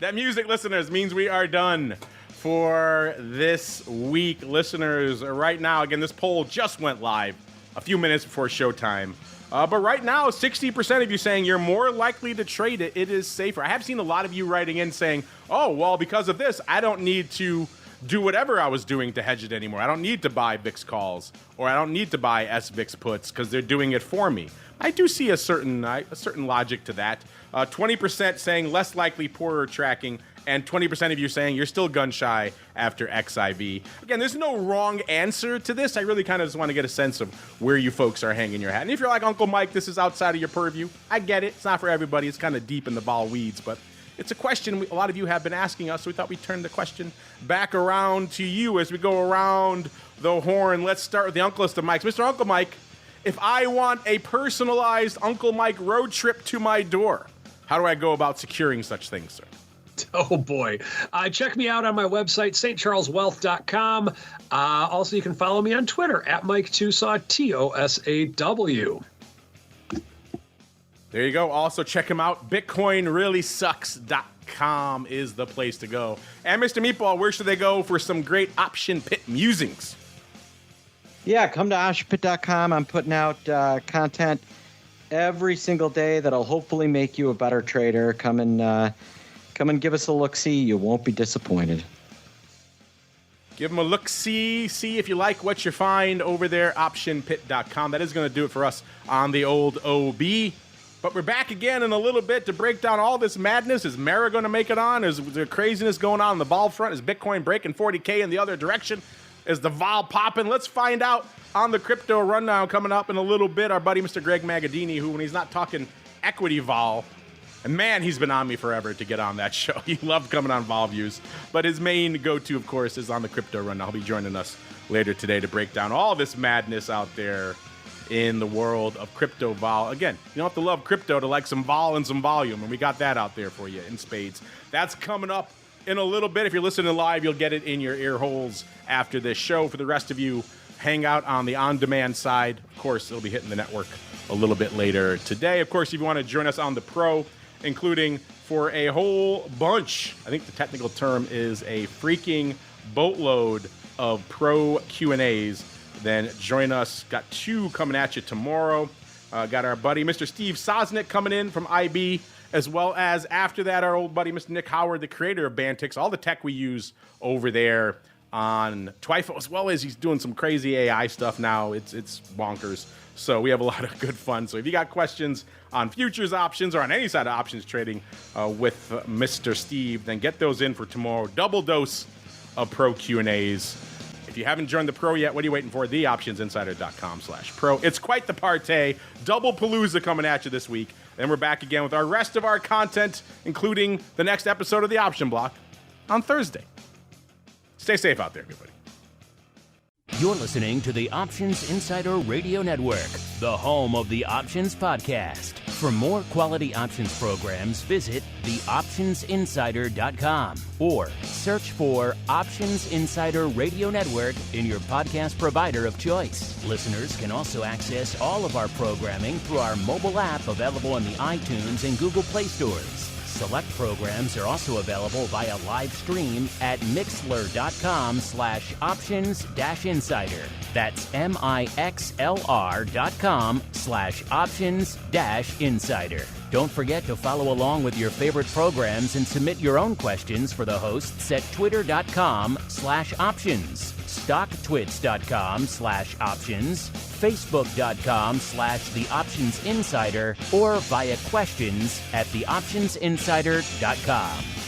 That music, listeners, means we are done for this week. Listeners, right now, again, this poll just went live a few minutes before showtime. But right now, 60% of you saying you're more likely to trade it. It is safer. I have seen a lot of you writing in saying, oh, well, because of this, I don't need to do whatever I was doing to hedge it anymore. I don't need to buy VIX calls, or I don't need to buy SVIX puts because they're doing it for me. I do see a certain logic to that. 20% saying less likely, poorer tracking, and 20% of you saying you're still gun shy after XIV. Again, there's no wrong answer to this. I really kind of just want to get a sense of where you folks are hanging your hat. And if you're like, Uncle Mike, this is outside of your purview, I get it. It's not for everybody. It's kind of deep in the vol weeds, but it's a question a lot of you have been asking us, so we thought we'd turn the question back around to you as we go around the horn. Let's start with the Uncleest of Mikes. Mr. Uncle Mike, if I want a personalized Uncle Mike road trip to my door, how do I go about securing such things, sir? Oh, boy. Check me out on my website, stcharleswealth.com. Also, you can follow me on Twitter, at Mike TOSAW, TOSAW. There you go. Also, check him out. BitcoinReallySucks.com is the place to go. And Mr. Meatball, where should they go for some great option pit musings? Yeah, come to optionpit.com. I'm putting out content every single day that'll hopefully make you a better trader. Come and give us a look-see. You won't be disappointed. Give them a look-see. See if you like what you find over there, optionpit.com. That is going to do it for us on the old OB. But we're back again in a little bit to break down all this madness. Is Mara going to make it on? Is there craziness going on the vol front? Is Bitcoin breaking 40K in the other direction? Is the vol popping? Let's find out on the crypto rundown coming up in a little bit. Our buddy, Mr. Greg Magadini, who, when he's not talking equity vol, and man, he's been on me forever to get on that show. He loved coming on Vol Views. But his main go-to, of course, is on the crypto rundown. He'll be joining us later today to break down all this madness out there in the world of crypto vol. Again, you don't have to love crypto to like some vol and some volume, and we got that out there for you in spades. That's coming up in a little bit. If you're listening live, you'll get it in your ear holes after this show. For the rest of you, hang out on the on-demand side. Of course, it'll be hitting the network a little bit later today. Of course, if you want to join us on the Pro, including for a whole bunch, I think the technical term is a freaking boatload of Pro Q&As, then join us. Got 2 coming at you tomorrow. Got our buddy, Mr. Steve Sosnick, coming in from IB, as well as after that, our old buddy, Mr. Nick Howard, the creator of Bantix, all the tech we use over there on Twifo, as well as he's doing some crazy AI stuff now. It's bonkers. So we have a lot of good fun. So if you got questions on futures options or on any side of options trading with Mr. Steve, then get those in for tomorrow. Double dose of Pro Q&As. If you haven't joined the Pro yet, what are you waiting for? TheOptionsInsider.com/pro. It's quite the party. Double palooza coming at you this week. Then we're back again with our rest of our content, including the next episode of the Option Block on Thursday. Stay safe out there, everybody. You're listening to the Options Insider Radio Network, the home of the Options Podcast. For more quality options programs, visit theoptionsinsider.com or search for Options Insider Radio Network in your podcast provider of choice. Listeners can also access all of our programming through our mobile app available in the iTunes and Google Play stores. Select programs are also available via live stream at mixlr.com/options-insider. That's mixlr.com/options-insider. Don't forget to follow along with your favorite programs and submit your own questions for the hosts at twitter.com/options, stocktwits.com/options, facebook.com/theoptionsinsider, or via questions at theoptionsinsider.com.